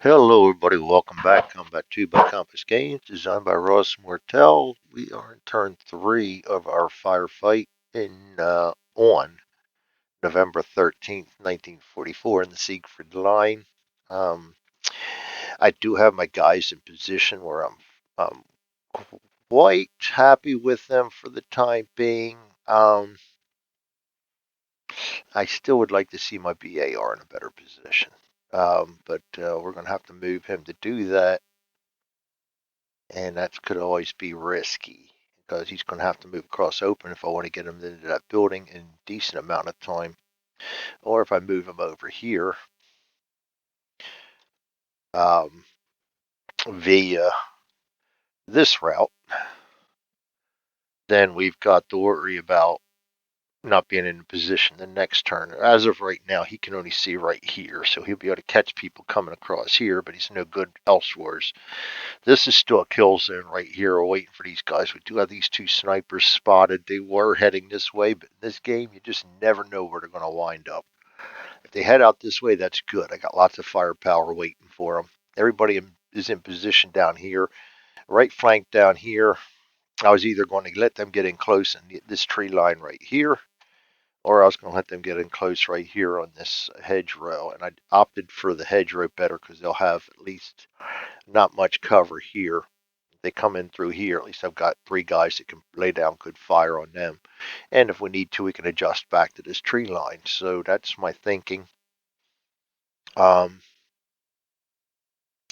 Hello, everybody. Welcome back. Combat 2 by Compass Games, designed by Ross Mortel. We are in turn 3 of our firefight on November 13th, 1944, in the Siegfried Line. Um, I do have my guys in position where I'm quite happy with them for the time being. I still would like to see my BAR in a better position, but we're going to have to move him to do that. And that could always be risky because he's going to have to move across open if I want to get him into that building in a decent amount of time. Or if I move him over here um, via this route, then we've got to worry about not being in position the next turn. As of right now, he can only see right here, so he'll be able to catch people coming across here, but he's no good elsewhere. This is still a kill zone right here. We're waiting for these guys. We do have these two snipers spotted. They were heading this way, but in this game, you just never know where they're going to wind up. If they head out this way, that's good. I got lots of firepower waiting for them. Everybody is in position down here. Right flank down here. I was either going to let them get in close and get this tree line right here, or I was going to let them get in close right here on this hedgerow. And I opted for the hedgerow better because they'll have at least not much cover here. They come in through here, at least I've got three guys that can lay down good fire on them. And if we need to, we can adjust back to this tree line. So that's my thinking. Um,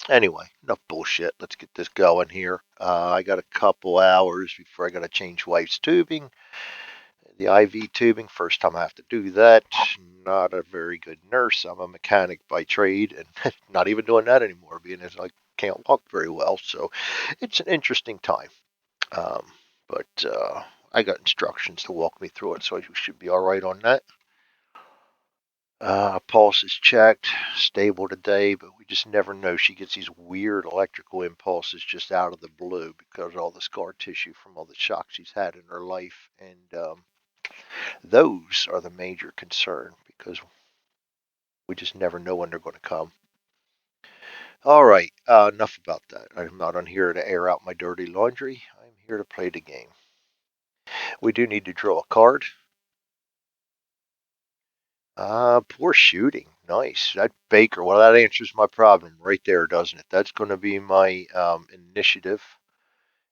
anyway, enough bullshit. Let's get this going here. I got a couple hours before I got to change wife's tubing. The IV tubing, first time I have to do that. Not a very good nurse. I'm a mechanic by trade and not even doing that anymore, being as I can't walk very well. So it's an interesting time. Um, but I got instructions to walk me through it, so you should be all right on that. Pulse is checked, stable today, but we just never know. She gets these weird electrical impulses just out of the blue because of all the scar tissue from all the shock she's had in her life, and those are the major concern because we just never know when they're going to come. All right, enough about that. I'm not on here to air out my dirty laundry. I'm here to play the game. We do need to draw a card. Poor shooting. Nice. That Baker. Well, that answers my problem right there, doesn't it? That's going to be my initiative.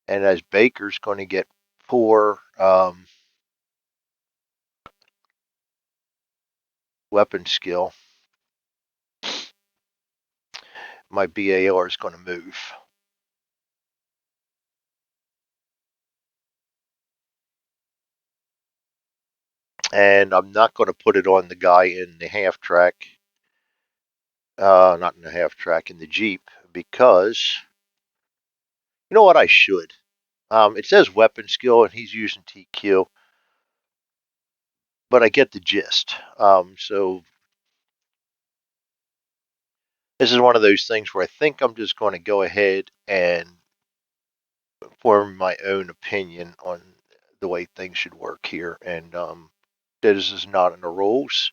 And as Baker's going to get poor weapon skill, my BAR is going to move. And I'm not going to put it on the guy in the half track, not in the half track, in the Jeep, because you know what? I should. It says weapon skill, and he's using TQ, but I get the gist. So this is one of those things where I think I'm just going to go ahead and form my own opinion on the way things should work here. And this is not in the rules.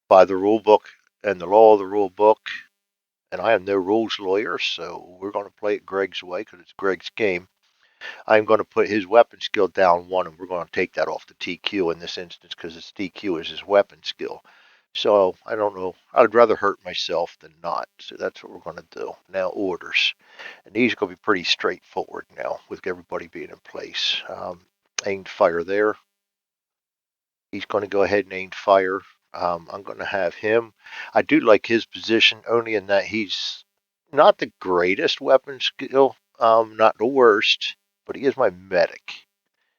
By the rule book and the law of the rule book, and I am no rules lawyer, so we're going to play it Greg's way because it's Greg's game. I'm going to put his weapon skill down one, and we're going to take that off the TQ in this instance because his TQ is his weapon skill. So I don't know. I'd rather hurt myself than not. So that's what we're going to do. Now orders. And these are going to be pretty straightforward now with everybody being in place. Aimed fire there. He's going to go ahead and aim fire. I'm going to have him. I do like his position only in that he's not the greatest weapon skill, not the worst, but he is my medic.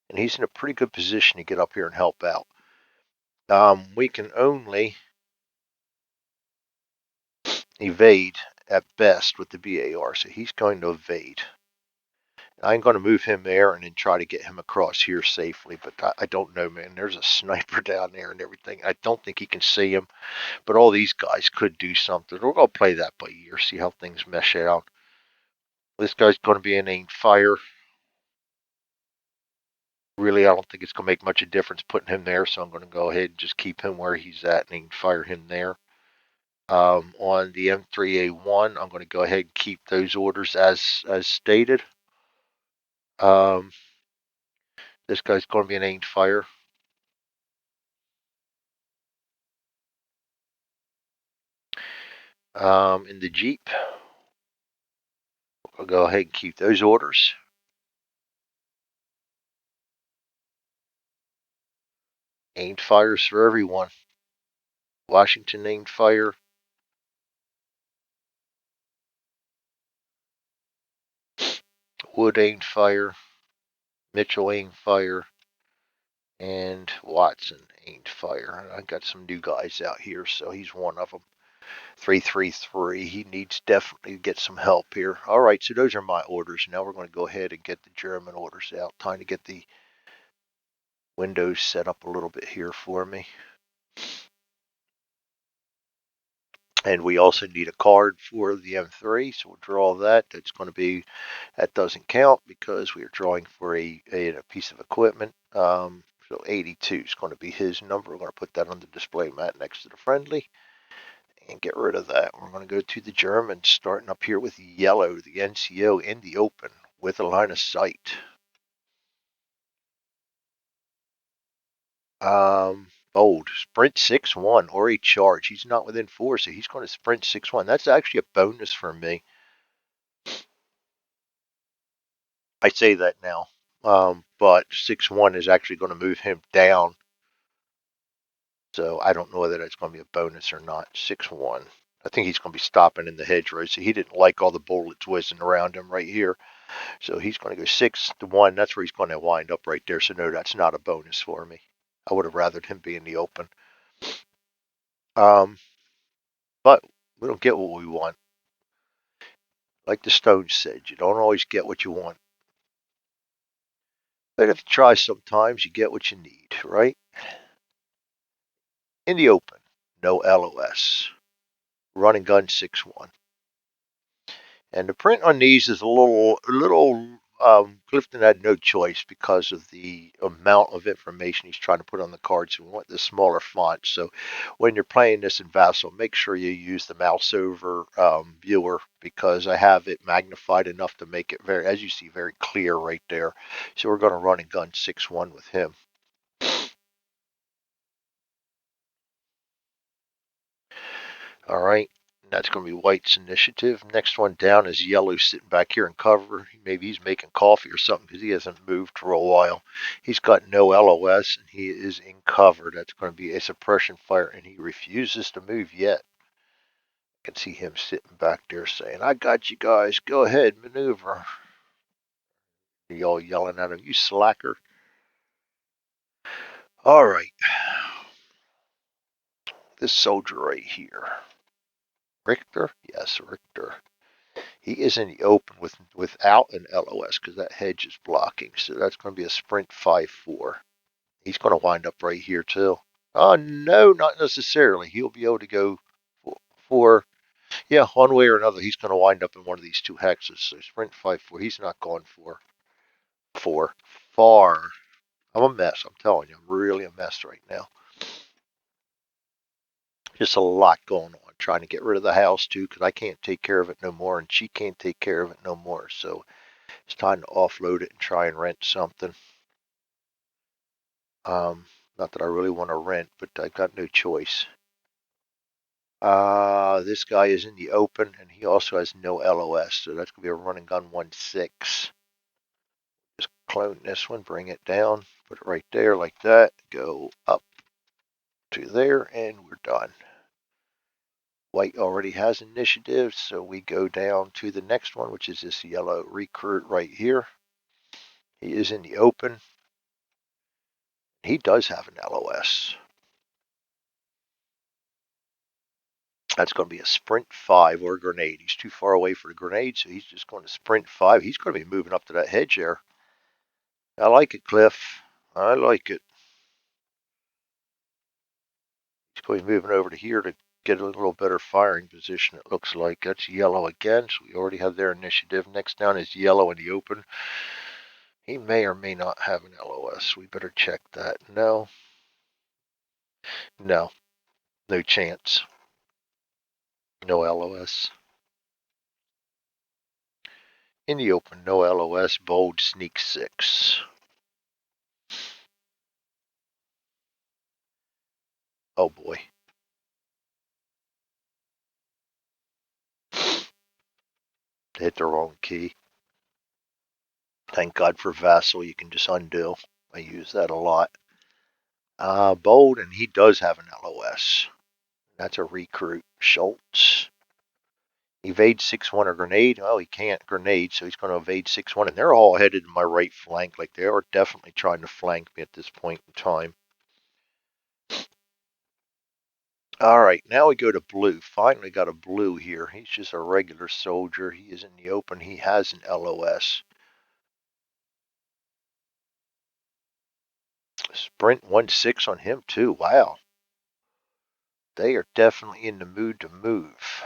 And he's in a pretty good position to get up here and help out. We can only evade at best with the BAR, so he's going to evade. I'm going to move him there and then try to get him across here safely, but I don't know, man. There's a sniper down there and everything. I don't think he can see him, but all these guys could do something. We're going to play that by ear, see how things mesh out. This guy's going to be in aimed fire. Really, I don't think it's going to make much of a difference putting him there, so I'm going to go ahead and just keep him where he's at and aim fire him there. On the M3A1, I'm going to go ahead and keep those orders as stated. This guy's going to be an aimed fire. In the Jeep, I'll go ahead and keep those orders. Aimed fires for everyone. Washington aimed fire. Wood aimed fire. Mitchell aimed fire. And Watson aimed fire. I got some new guys out here, so he's one of them. 333. He needs definitely to get some help here. All right, so those are my orders. Now we're going to go ahead and get the German orders out. Time to get the windows set up a little bit here for me. And we also need a card for the M3, so we'll draw that. That's going to be, that doesn't count because we are drawing for a piece of equipment. So 82 is going to be his number. We're going to put that on the display mat next to the friendly and get rid of that. We're going to go to the Germans, starting up here with yellow, the NCO in the open with a line of sight. Bold, sprint 6-1 or a charge. He's not within 4, so he's going to sprint 6-1. That's actually a bonus for me. I say that now. But 6-1 is actually going to move him down. So I don't know whether that's going to be a bonus or not. 6-1. I think he's going to be stopping in the hedgerow. So he didn't like all the bullets whizzing around him right here. So he's going to go 6-1. That's where he's going to wind up right there. So no, that's not a bonus for me. I would have rathered him be in the open. But we don't get what we want. Like the Stones said, you don't always get what you want. But if you try sometimes, you get what you need, right? In the open, no LOS. Run and gun 6-1. And the print on these is a little. Clifton had no choice because of the amount of information he's trying to put on the cards. We want the smaller font. So when you're playing this in Vassal, make sure you use the mouse over viewer because I have it magnified enough to make it very, as you see, very clear right there. So we're going to run and gun 6-1 with him. All right. That's going to be White's initiative. Next one down is Yellow sitting back here in cover. Maybe he's making coffee or something because he hasn't moved for a while. He's got no LOS and he is in cover. That's going to be a suppression fire and he refuses to move yet. I can see him sitting back there saying, I got you guys. Go ahead, maneuver. Y'all yelling at him, you slacker. All right. This soldier right here. Richter? Yes, Richter. He is in the open without an LOS because that hedge is blocking. So that's going to be a sprint 5-4. He's going to wind up right here too. Oh, no, not necessarily. He'll be able to go for yeah, one way or another. He's going to wind up in one of these two hexes. So sprint 5-4. He's not going for 4. Far. I'm a mess. I'm telling you. I'm really a mess right now. Just a lot going on. Trying to get rid of the house too because I can't take care of it no more and she can't take care of it no more. So it's time to offload it and try and rent something. Not that I really want to rent, but I've got no choice. This guy is in the open, and he also has no LOS, so that's going to be a run and gun 1-6. Just clone this one, bring it down, put it right there like that, go up to there, and we're done. White already has initiative, so we go down to the next one, which is this yellow recruit right here. He is in the open. He does have an LOS. That's going to be a sprint 5 or a grenade. He's too far away for a grenade, so he's just going to sprint 5. He's going to be moving up to that hedge there. I like it, Cliff. I like it. He's going to be moving over to here to get a little better firing position, it looks like. That's yellow again, so we already have their initiative. Next down is yellow in the open. He may or may not have an LOS. We better check that. No. No. No chance. No LOS. In the open, no LOS. Bold, sneak 6. Oh boy. Hit the wrong key. Thank God for Vassal, you can just undo. I use that a lot. Bold, and he does have an LOS. That's a recruit. Schultz. Evade 6-1 or grenade. Well, he can't grenade, so he's going to evade 6-1. And they're all headed to my right flank. Like, they are definitely trying to flank me at this point in time. All right, now we go to blue. Finally got a blue here. He's just a regular soldier. He is in the open. He has an LOS. Sprint 1-6 on him, too. Wow. They are definitely in the mood to move.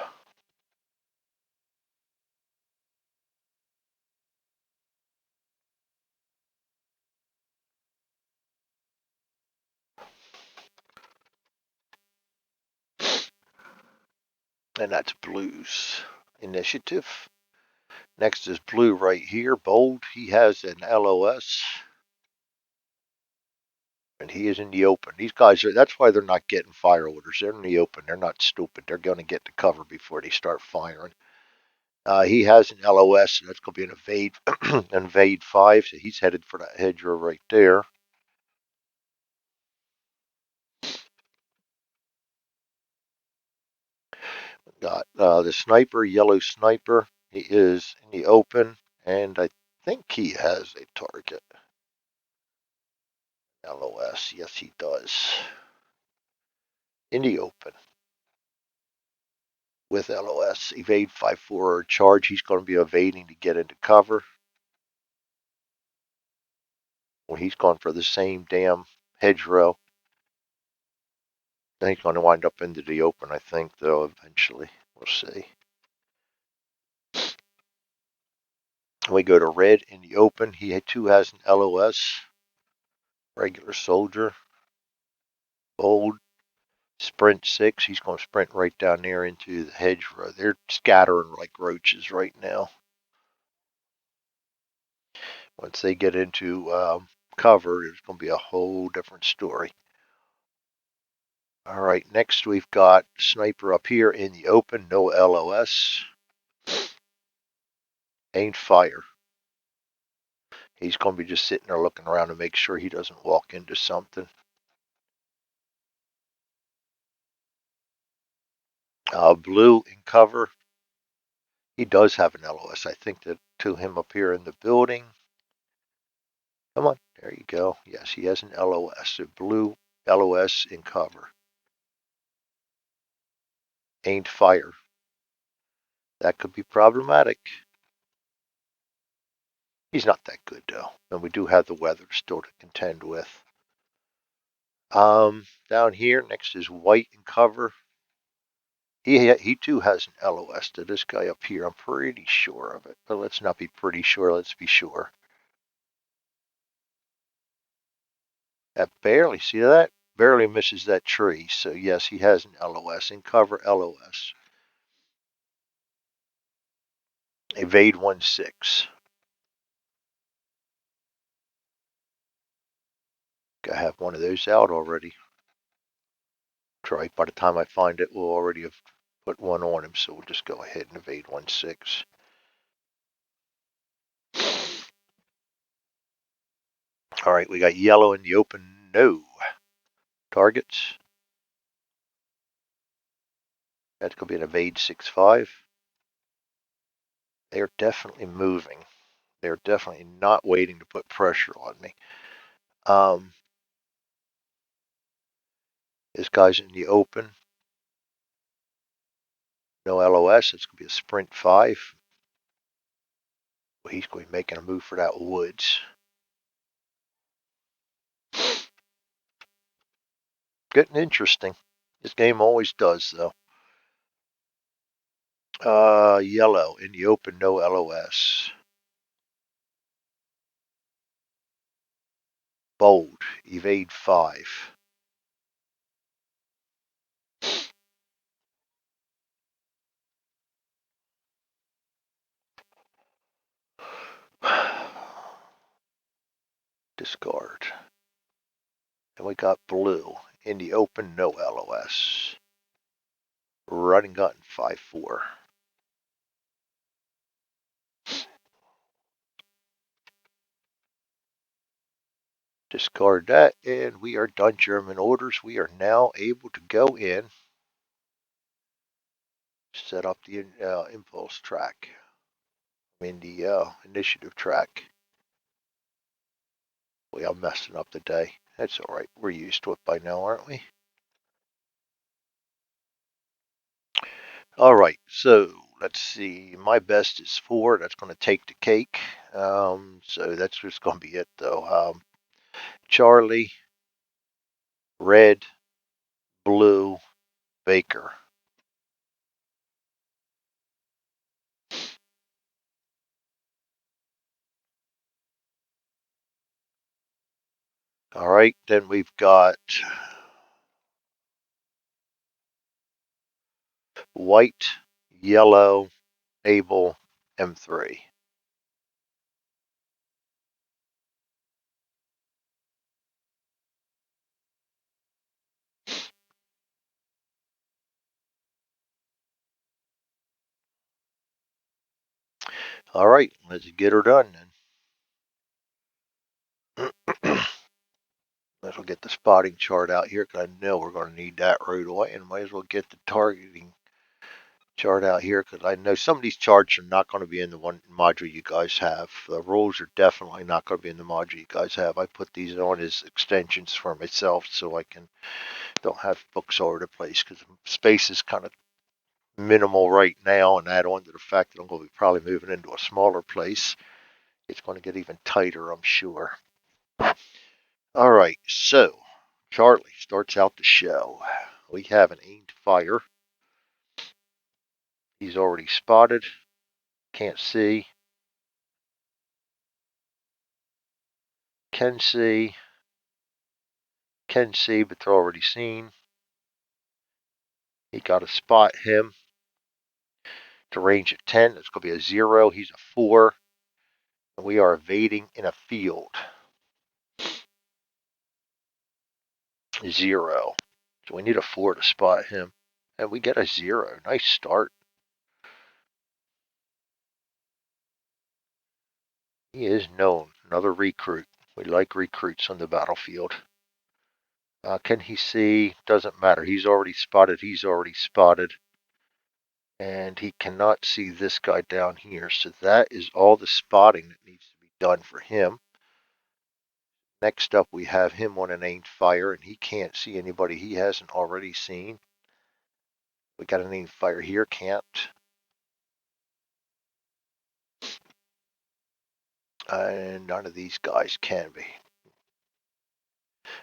And that's blue's initiative. Next is blue right here. Bold. He has an LOS. And he is in the open. These guys are, that's why they're not getting fire orders. They're in the open. They're not stupid. They're going to get to cover before they start firing. He has an LOS, so that's going to be an evade, invade 5. So he's headed for that hedgerow right there. Got the sniper, yellow sniper. He is in the open, and I think he has a target. LOS, yes, he does. In the open with LOS, evade 5-4 or charge. He's going to be evading to get into cover. Well, he's gone for the same damn hedgerow. Then he's going to wind up into the open, I think, though, eventually. We'll see. We go to red in the open. He too has an LOS. Regular soldier. Bold. Sprint 6. He's going to sprint right down there into the hedgerow. They're scattering like roaches right now. Once they get into cover, it's going to be a whole different story. All right, next we've got sniper up here in the open. No LOS. Ain't fire. He's going to be just sitting there looking around to make sure he doesn't walk into something. Blue in cover. He does have an LOS. I think that to him up here in the building. Come on. There you go. Yes, he has an LOS. A blue LOS in cover. Ain't fire. That could be problematic. He's not that good, though. And we do have the weather still to contend with. Down here, next is white in cover. He too has an LOS to this guy up here. I'm pretty sure of it. But let's not be pretty sure. Let's be sure. That barely, see that? Barely misses that tree. So yes, he has an LOS. In cover, LOS. Evade 1-6. I have one of those out already. Try. By the time I find it, we'll already have put one on him. So we'll just go ahead and evade 1-6. All right, we got yellow in the open. No targets. That's going to be an evade 6-5. They're definitely moving. They're definitely not waiting to put pressure on me. This guy's in the open. No LOS. It's going to be a sprint 5. Well, he's going to be making a move for that woods. Getting interesting. This game always does, though. Yellow in the open, no LOS. Bold, evade 5. Discard. And we got blue. In the open, no LOS. Running gun 5-4. Discard that, and we are done German orders. We are now able to go in, set up the impulse track. The initiative track. Boy, I'm messing up the day. That's all right. We're used to it by now, aren't we? All right, so let's see. My best is 4. That's going to take the cake. So that's just going to be it, though. Charlie, red, blue, Baker. All right, then we've got white, yellow, Able, M3. All right, let's get her done then. Let's get the spotting chart out here because I know we're going to need that right away, and might as well get the targeting chart out here because I know some of these charts are not going to be in the one module you guys have. The rules are definitely not going to be in the module you guys have. I put these on as extensions for myself so I don't have books all over the place because space is kind of minimal right now, and add on to the fact that I'm going to be probably moving into a smaller place. It's going to get even tighter, I'm sure. All right, so Charlie starts out the show. We have an aimed fire. He's already spotted. Can't see. Can see. Can see, but they're already seen. He got to spot him. To range of 10. It's going to be a 0. He's a 4. And we are evading in a field. 0. So we need a 4 to spot him. And we get a 0. Nice start. He is known. Another recruit. We like recruits on the battlefield. Can he see? Doesn't matter. He's already spotted. He's already spotted. And he cannot see this guy down here. So that is all the spotting that needs to be done for him. Next up, we have him on an aimed fire, and he can't see anybody he hasn't already seen. We got an aimed fire here, can't. And none of these guys can be.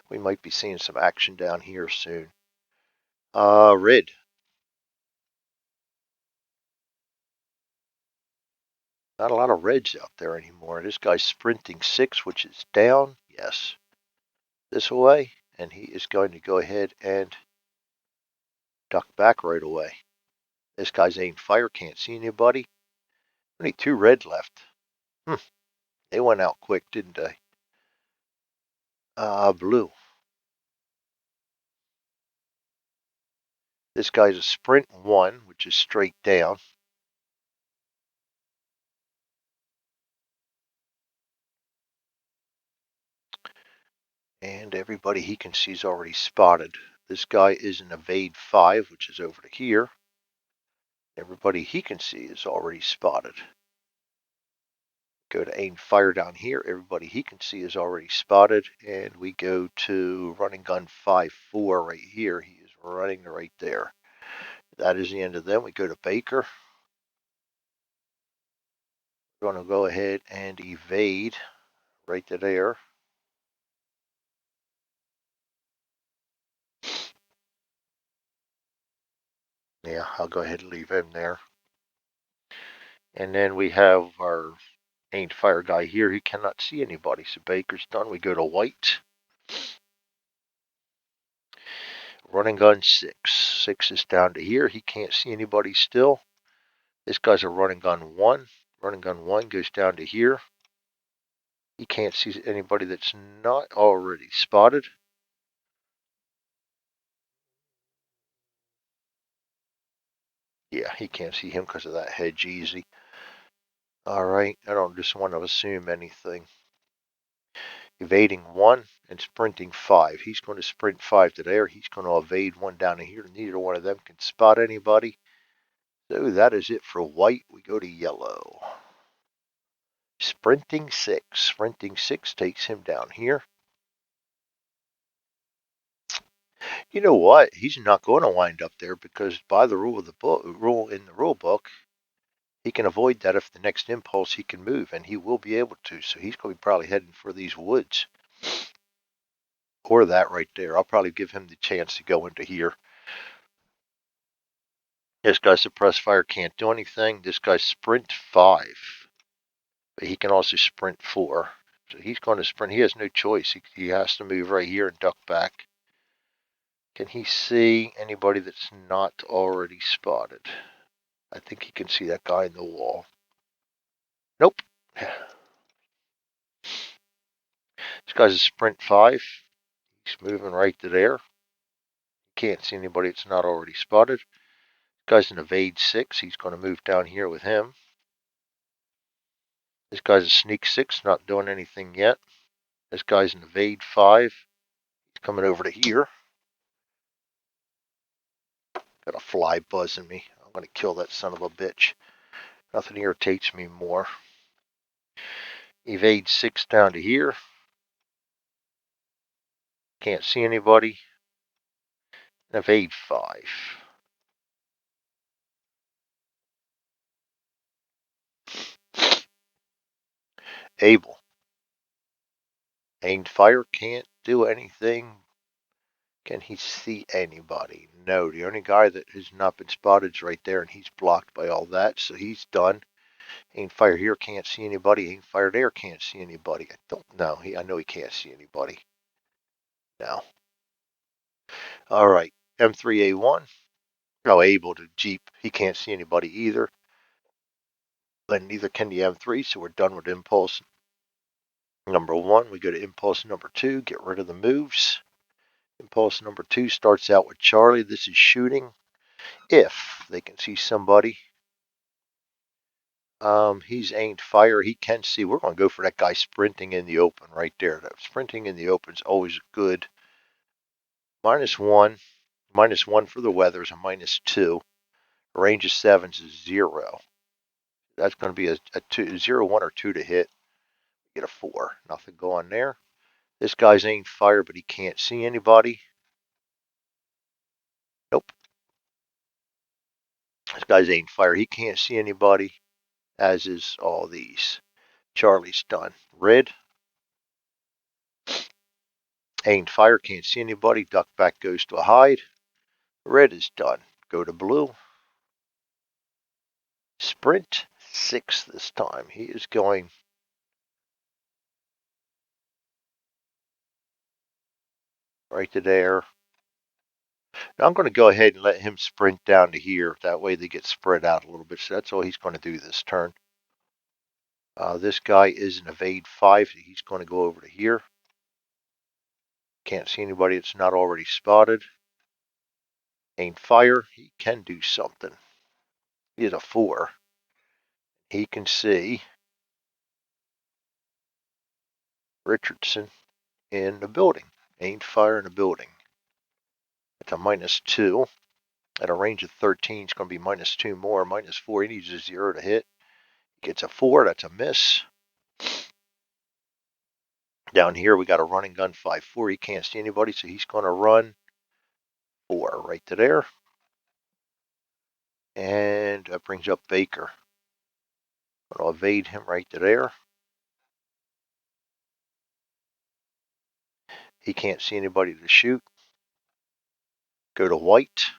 We might be seeing some action down here soon. Red. Not a lot of reds out there anymore. This guy's sprinting 6, which is down. Yes. This way. And he is going to go ahead and duck back right away. This guy's aimed fire. Can't see anybody. Only 2 red left. They went out quick, didn't they? Blue. This guy's a sprint 1, which is straight down. And everybody he can see is already spotted. This guy is an evade 5, which is over to here. Everybody he can see is already spotted. Go to aim fire down here. Everybody he can see is already spotted. And we go to running gun 5-4 right here. He is running right there. That is the end of them. We go to Baker. We're going to go ahead and evade right to there. Yeah, I'll go ahead and leave him there. And then we have our aimed fire guy here. He cannot see anybody. So Baker's done. We go to white. Running gun 6. 6 is down to here. He can't see anybody still. This guy's a running gun 1. Running gun 1 goes down to here. He can't see anybody that's not already spotted. Yeah, he can't see him because of that hedge easy. Alright, I don't just want to assume anything. Evading 1 and sprinting 5. He's going to sprint 5 to there. He's going to evade 1 down here. Neither one of them can spot anybody. So that is it for white. We go to yellow. Sprinting 6. Sprinting 6 takes him down here. You know what? He's not going to wind up there because by the rule in the rule book, he can avoid that if the next impulse he can move, and he will be able to. So he's going to be probably heading for these woods. Or that right there. I'll probably give him the chance to go into here. This guy's suppressed fire can't do anything. This guy's sprint 5. But he can also sprint 4. So he's going to sprint. He has no choice. He has to move right here and duck back. Can he see anybody that's not already spotted? I think he can see that guy in the wall. Nope. This guy's a sprint 5. He's moving right to there. Can't see anybody that's not already spotted. This guy's an evade 6. He's going to move down here with him. This guy's a sneak 6, not doing anything yet. This guy's an evade 5. He's coming over to here. Got a fly buzzing me. I'm going to kill that son of a bitch. Nothing irritates me more. Evade 6 down to here. Can't see anybody. And evade 5. Able. Aimed fire can't do anything. Can he see anybody? No, the only guy that has not been spotted is right there, and he's blocked by all that, so he's done. Ain't fire here, can't see anybody. Ain't fire there, can't see anybody. I don't know. I know he can't see anybody. No. All right. M3A1. Oh, able to Jeep. He can't see anybody either. And neither can the M3, so we're done with impulse number 1. We go to impulse number 2. Get rid of the moves. Impulse number 2 starts out with Charlie. This is shooting. If they can see somebody. He's aimed fire. He can see. We're going to go for that guy sprinting in the open right there. That sprinting in the open is always good. -1. -1 for the weather is a -2. Range of 7s is 0. That's going to be a 2, 0, 1, or 2 to hit. Get a 4. Nothing going there. This guy's aimed fire, but he can't see anybody. Nope. This guy's aimed fire. He can't see anybody, as is all these. Charlie's done. Red. Aimed fire, can't see anybody. Duck back goes to a hide. Red is done. Go to blue. Sprint 6 this time. He is going right to there. Now I'm going to go ahead and let him sprint down to here. That way they get spread out a little bit. So that's all he's going to do this turn. This guy is an evade 5. So he's going to go over to here. Can't see anybody that's not already spotted. Ain't fire. He can do something. He is a 4. He can see Richardson in the building. Ain't fire in the building. It's a -2. At a range of 13, it's going to be -2 more. -4, he needs a 0 to hit. He gets a 4, that's a miss. Down here, we got a running gun 5-4. He can't see anybody, so he's going to run 4 right to there. And that brings up Baker. I'll evade him right to there. He can't see anybody to shoot. Go to white.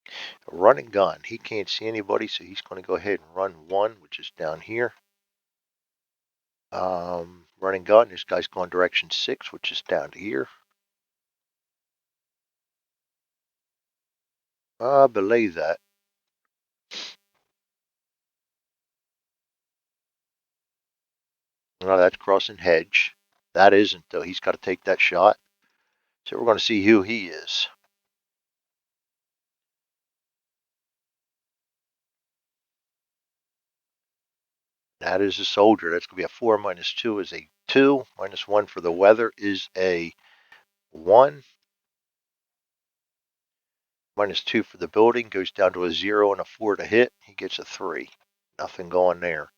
A running gun. He can't see anybody, so he's going to go ahead and run 1, which is down here. Running gun. This guy's going direction 6, which is down to here. I believe that. No, that's crossing hedge. That isn't, though. He's got to take that shot. So we're going to see who he is. That is a soldier. That's going to be a 4. -2 is a 2. -1 for the weather is a 1. -2 for the building goes down to a 0 and a 4 to hit. He gets a 3. Nothing going there.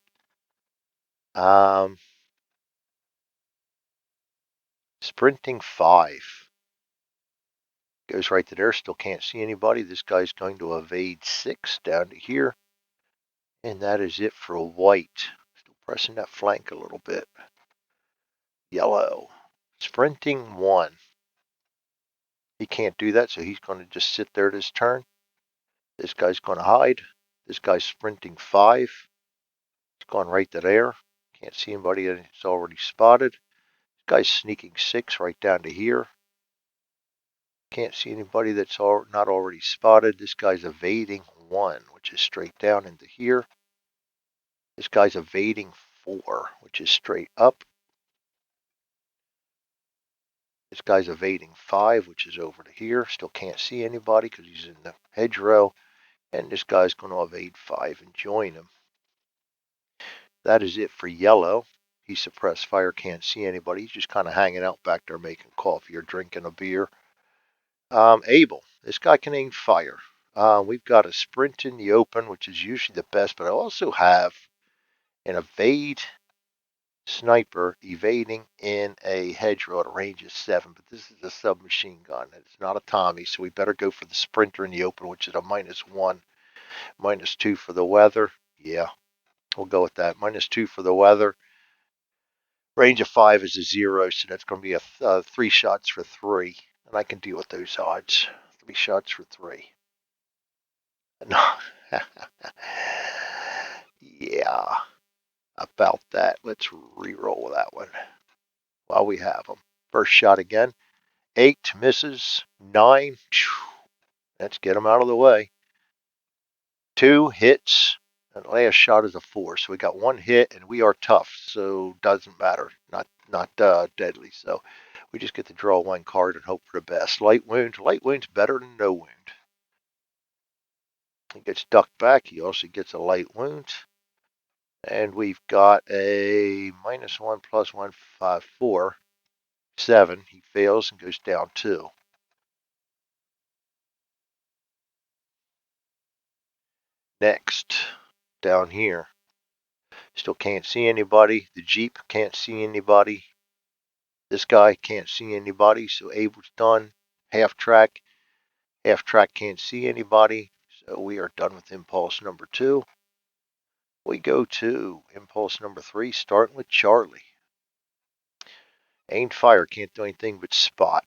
Sprinting 5. Goes right to there. Still can't see anybody. This guy's going to evade 6 down to here. And that is it for white. Still pressing that flank a little bit. Yellow. Sprinting 1. He can't do that, so he's going to just sit there this turn. This guy's going to hide. This guy's sprinting 5. He's going right to there. Can't see anybody that it's already spotted. This guy's sneaking 6 right down to here. Can't see anybody that's not already spotted. This guy's evading 1, which is straight down into here. This guy's evading 4, which is straight up. This guy's evading 5, which is over to here. Still can't see anybody because he's in the hedgerow. And this guy's going to evade 5 and join him. That is it for yellow. He suppressed fire, can't see anybody. He's just kind of hanging out back there making coffee or drinking a beer. Abel, this guy can aim fire. We've got a sprint in the open, which is usually the best, but I also have an evade sniper evading in a hedgerow at a range of 7, but this is a submachine gun. It's not a Tommy, so we better go for the sprinter in the open, which is a -1, -2 for the weather. Yeah, we'll go with that. -2 for the weather. Range of 5 is a 0, so that's going to be a 3 shots for 3, and I can deal with those odds. 3 shots for 3. No. Yeah, about that. Let's re-roll that one while we have them. First shot again. 8 misses. 9. Let's get them out of the way. 2 hits. And last shot is a 4. So we got 1 hit, and we are tough, so doesn't matter. Not deadly. So we just get to draw 1 card and hope for the best. Light wound. Light wound's better than no wound. He gets ducked back. He also gets a light wound. And we've got a -1 +1 5 4 7. He fails and goes down 2. Next, down here. Still can't see anybody. The Jeep can't see anybody. This guy can't see anybody, so Abel's done. Half track. Half track can't see anybody, so we are done with impulse number 2. We go to impulse number 3, starting with Charlie. Aimed fire, can't do anything but spot.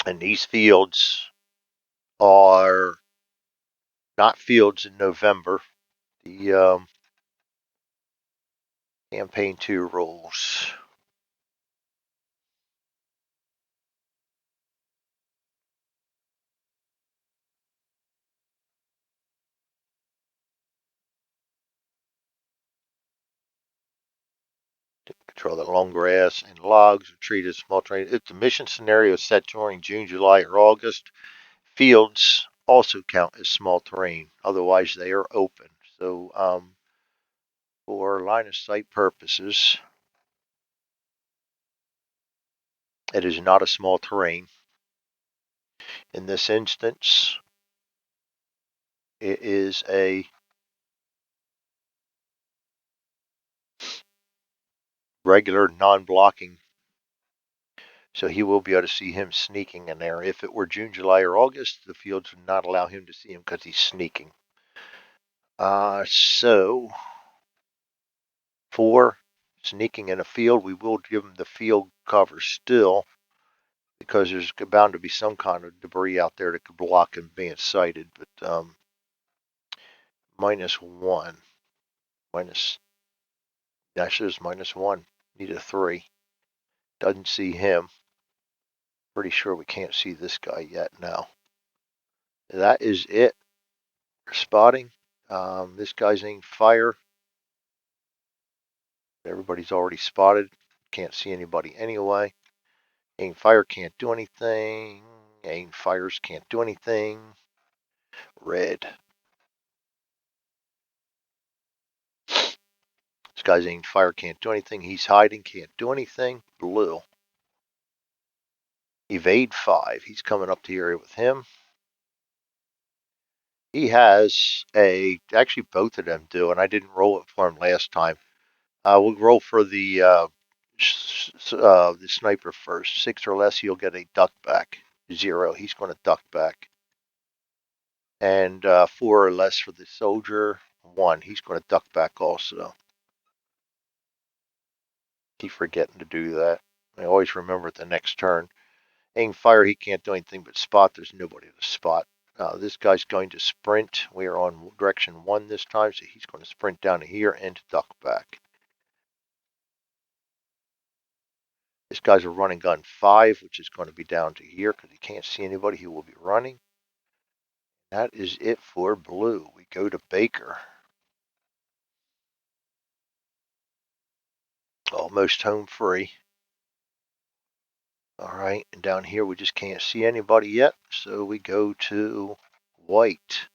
And these fields are not fields in November. The campaign 2 rules. Control the long grass and logs or treat as small terrain. If the mission scenario is set during June, July, or August, fields also count as small terrain. Otherwise, they are open. So for line of sight purposes, it is not a small terrain. In this instance, it is a regular non-blocking. So he will be able to see him sneaking in there. If it were June, July, or August, the fields would not allow him to see him because he's sneaking. So for sneaking in a field, we will give him the field cover still, because there's bound to be some kind of debris out there that could block him being sighted. But -1, minus, actually it's -1. Need a 3. Doesn't see him. Pretty sure we can't see this guy yet now. That is it for spotting. This guy's aimed fire. Everybody's already spotted. Can't see anybody anyway. Aim fire can't do anything. Aim fires can't do anything. Red. This guy's aimed fire can't do anything. He's hiding, can't do anything. Blue. Evade 5. He's coming up to here with him. He has actually both of them do, and I didn't roll it for him last time. We'll roll for the sniper first. 6 or less, he'll get a duck back. 0, he's going to duck back. And 4 or less for the soldier. 1, he's going to duck back also. Keep forgetting to do that. I always remember at the next turn. Aim fire, he can't do anything but spot. There's nobody to spot. This guy's going to sprint. We are on direction 1 this time, so he's going to sprint down to here and duck back. This guy's a running gun 5, which is going to be down to here because he can't see anybody. He will be running. That is it for blue. We go to Baker. Almost home free. All right, and down here we just can't see anybody yet, so we go to white.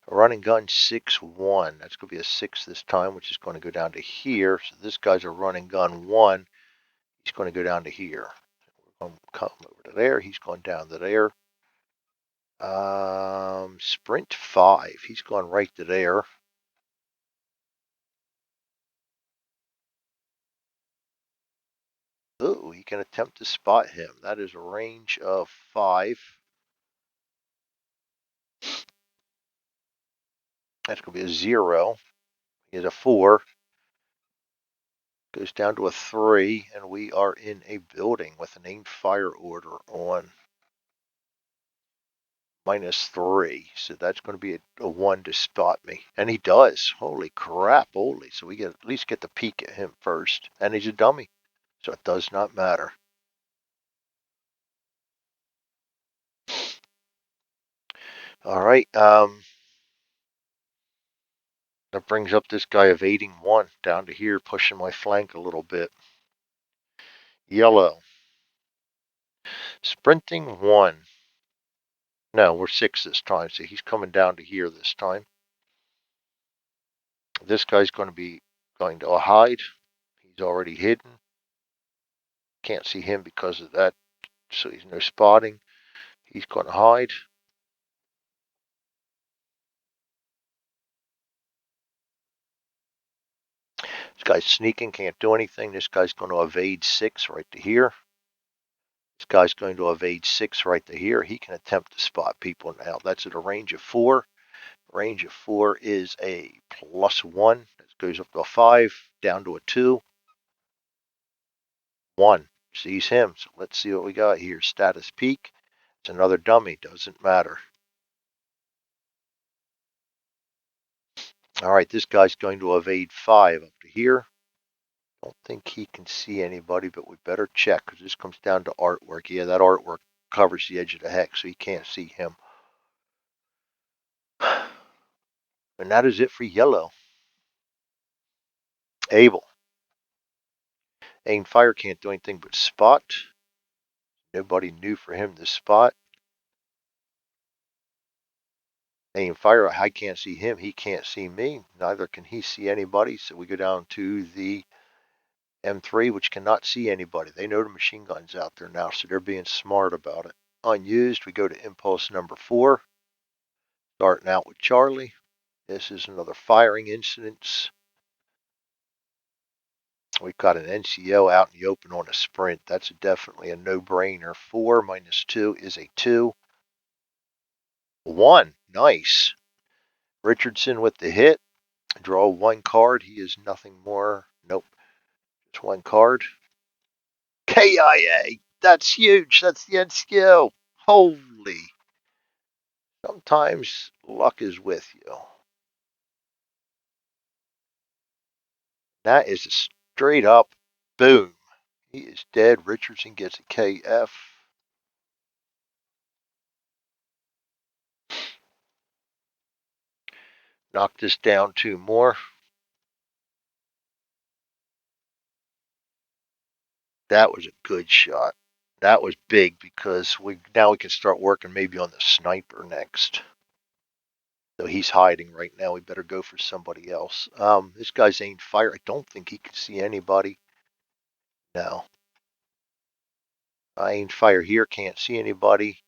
A running gun 6-1. That's going to be a 6 this time, which is going to go down to here. So this guy's a running gun 1. He's going to go down to here. We're going to come over to there. He's going down to there. Sprint 5. He's going right to there. Oh, he can attempt to spot him. That is a range of 5. That's going to be a 0. He has a 4. Goes down to a 3, and we are in a building with an aimed fire order on -3. So that's going to be a 1 to spot me. And he does. Holy crap, holy. So we get at least get the peek at him first. And he's a dummy. So it does not matter. All right. That brings up this guy evading 1 down to here, pushing my flank a little bit. Yellow. Sprinting 1. No, we're 6 this time, so he's coming down to here this time. This guy's going to be going to hide. He's already hidden. Can't see him because of that, so he's no spotting. He's going to hide. This guy's sneaking, can't do anything. This guy's going to evade 6 right to here. This guy's going to evade 6 right to here. He can attempt to spot people now. That's at a range of 4. Range of 4 is a +1. That goes up to a 5, down to a 2. 1 sees him. So let's see what we got here. Status peak. It's another dummy. Doesn't matter. All right, this guy's going to evade 5 up to here. Don't think he can see anybody, but we better check because this comes down to artwork. Yeah, that artwork covers the edge of the hex, so he can't see him. And that is it for yellow. Abel. Aim fire can't do anything but spot. Nobody new for him to spot. Aim fire, I can't see him. He can't see me. Neither can he see anybody. So we go down to the M3, which cannot see anybody. They know the machine gun's out there now, so they're being smart about it. Unused, we go to impulse number 4. Starting out with Charlie. This is another firing incident. We've got an NCO out in the open on a sprint. That's definitely a no-brainer. 4 minus 2 is a 2. 1. Nice. Richardson with the hit. Draw 1 card. He is nothing more. Nope. Just 1 card. KIA. That's huge. That's the NCO. Holy. Sometimes luck is with you. That is a straight up boom. He is dead. Richardson gets a KF. Knock this down 2 more. That was a good shot. That was big because now we can start working maybe on the sniper next. So he's hiding right now. We better go for somebody else. This guy's aimed fire. I don't think he can see anybody. No. I aimed fire here. Can't see anybody.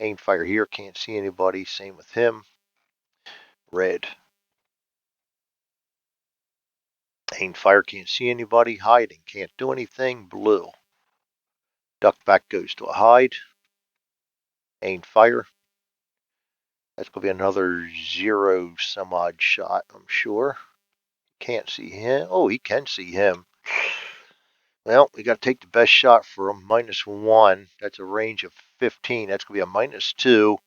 Aimed fire here. Can't see anybody. Same with him. Red. Aimed fire. Can't see anybody. Hiding. Can't do anything. Blue. Duck back goes to a hide. Aimed fire. That's going to be another 0 some odd shot, I'm sure. Can't see him. Oh, he can see him. Well, we got to take the best shot for him. -1. That's a range of 15. That's going to be a -2.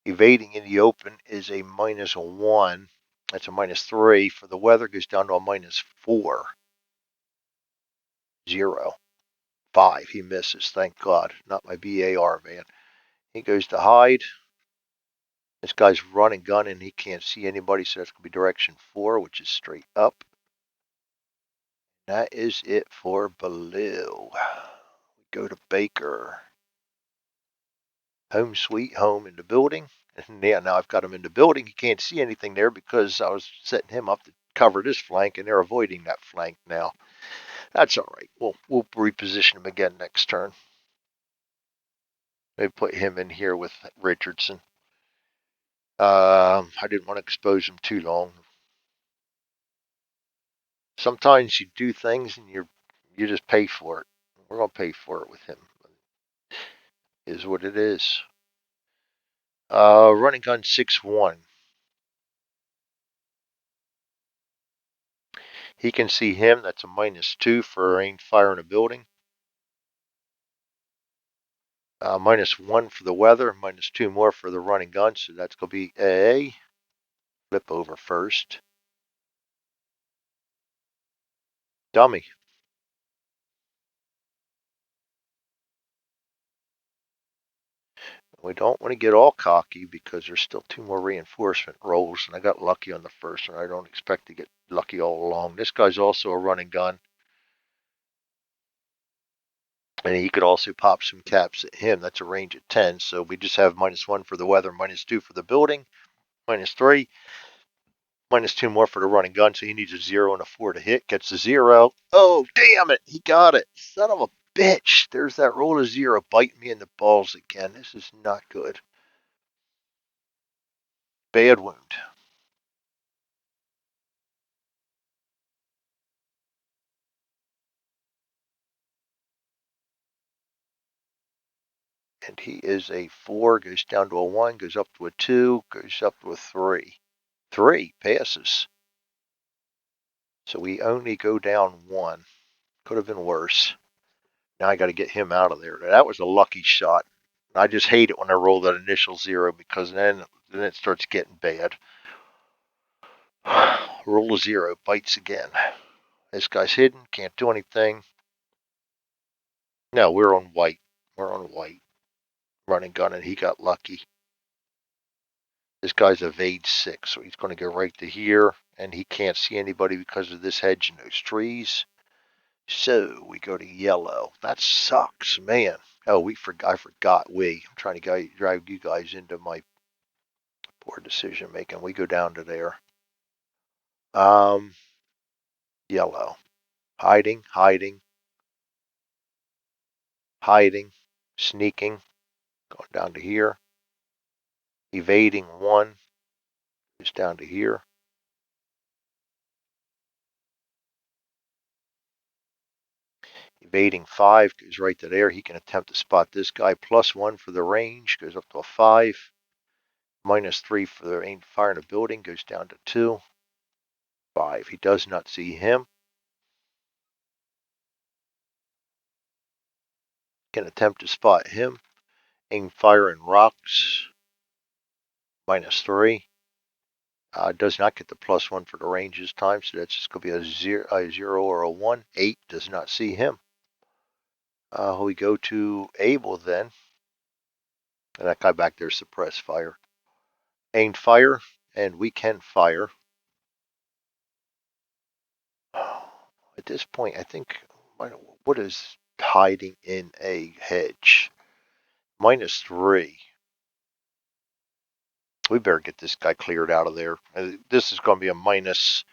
Evading in the open is a -1. That's a -3. For the weather, goes down to a -4. 0. 5. He misses. Thank God. Not my BAR, man. He goes to hide. This guy's running gun and he can't see anybody, so that's going to be direction 4, which is straight up. That is it for Blue. We go to Baker. Home sweet home in the building. And yeah, now I've got him in the building. He can't see anything there because I was setting him up to cover this flank, and they're avoiding that flank now. That's all right. We'll reposition him again next turn. Maybe put him in here with Richardson. I didn't want to expose him too long. Sometimes you do things and you just pay for it. We're gonna pay for it with him. It is what it is. Running gun 6-1. He can see him. That's a -2 for aimed fire in a building. -1 for the weather. -2 more for the running gun. So that's going to be a flip over first. Dummy. We don't want to get all cocky because there's still 2 more reinforcement rolls, and I got lucky on the first one. I don't expect to get lucky all along. This guy's also a running gun, and he could also pop some caps at him. That's a range of 10, so we just have -1 for the weather, -2 for the building, -3, -2 more for the running gun, so he needs a 0 and a 4 to hit. Gets a 0. Oh, damn it! He got it. Son of a bitch. There's that roll of 0 biting me in the balls again. This is not good. Bad wound. And he is a 4, goes down to a 1, goes up to a 2, goes up to a 3. 3 passes. So we only go down 1. Could have been worse. Now I got to get him out of there. That was a lucky shot. I just hate it when I roll that initial 0 because then it starts getting bad. Roll a 0, bites again. This guy's hidden, can't do anything. No, we're on white. We're on white. Running gun, and he got lucky. This guy's evade 6, so he's going to go right to here, and he can't see anybody because of this hedge and those trees. So we go to yellow. That sucks, man. Oh, I forgot. I'm trying to drive you guys into my poor decision making. We go down to there. Yellow. Hiding, hiding, hiding, sneaking. Going down to here. Evading 1 is down to here. Evading 5 goes right to there. He can attempt to spot this guy. +1 for the range, goes up to a 5. -3 for the aim fire in a building, goes down to 2. 5. He does not see him. Can attempt to spot him. Aim fire in rocks. -3. Does not get the +1 for the range this time, so that's just going to be a 0 or a 1. 8 does not see him. We go to Abel then. And that guy back there suppressed fire. Aimed fire and we can fire. At this point, I think what is hiding in a hedge? -3. We better get this guy cleared out of there. This is going to be a -3,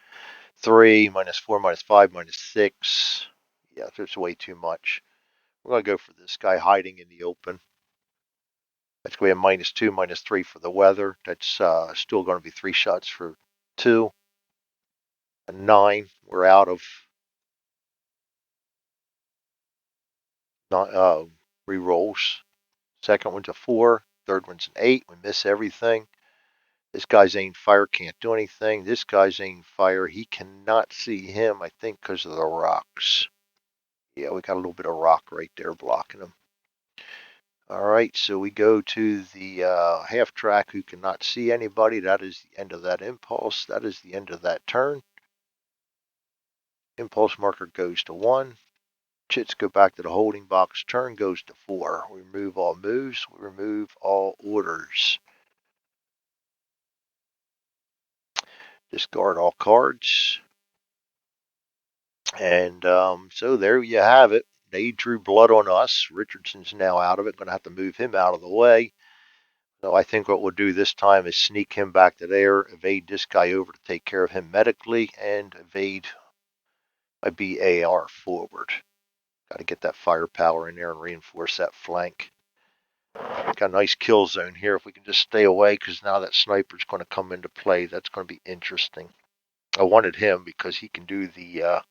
-4, -5, -6. Yeah, there's way too much. We're going to go for this guy hiding in the open. That's going to be a -2, -3 for the weather. That's still going to be 3 shots for 2. A 9. We're out of re-rolls. Second one's a 4. Third one's an 8. We miss everything. This guy's aim fire can't do anything. This guy's aim fire, he cannot see him, I think, because of the rocks. Yeah, we got a little bit of rock right there blocking him. All right, so we go to the half track who cannot see anybody. That is the end of that impulse. That is the end of that turn. Impulse marker goes to 1. Chits go back to the holding box. Turn goes to 4. We remove all moves. We remove all orders. Discard all cards. And so there you have it. They drew blood on us. Richardson's now out of it. Going to have to move him out of the way. So I think what we'll do this time is sneak him back to there, evade this guy over to take care of him medically, and evade my BAR forward. Got to get that firepower in there and reinforce that flank. Got a nice kill zone here. If we can just stay away, because now that sniper's going to come into play. That's going to be interesting. I wanted him because he can do the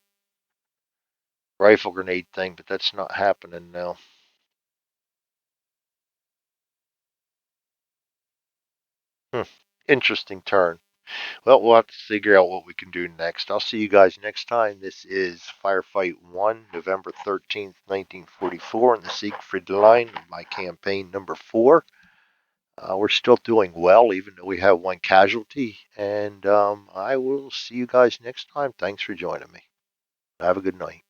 rifle grenade thing, but that's not happening now. Interesting turn. Well, we'll have to figure out what we can do next. I'll see you guys next time. This is Firefight 1, November 13th, 1944, on the Siegfried Line, my campaign number 4. We're still doing well, even though we have 1 casualty. And I will see you guys next time. Thanks for joining me. Have a good night.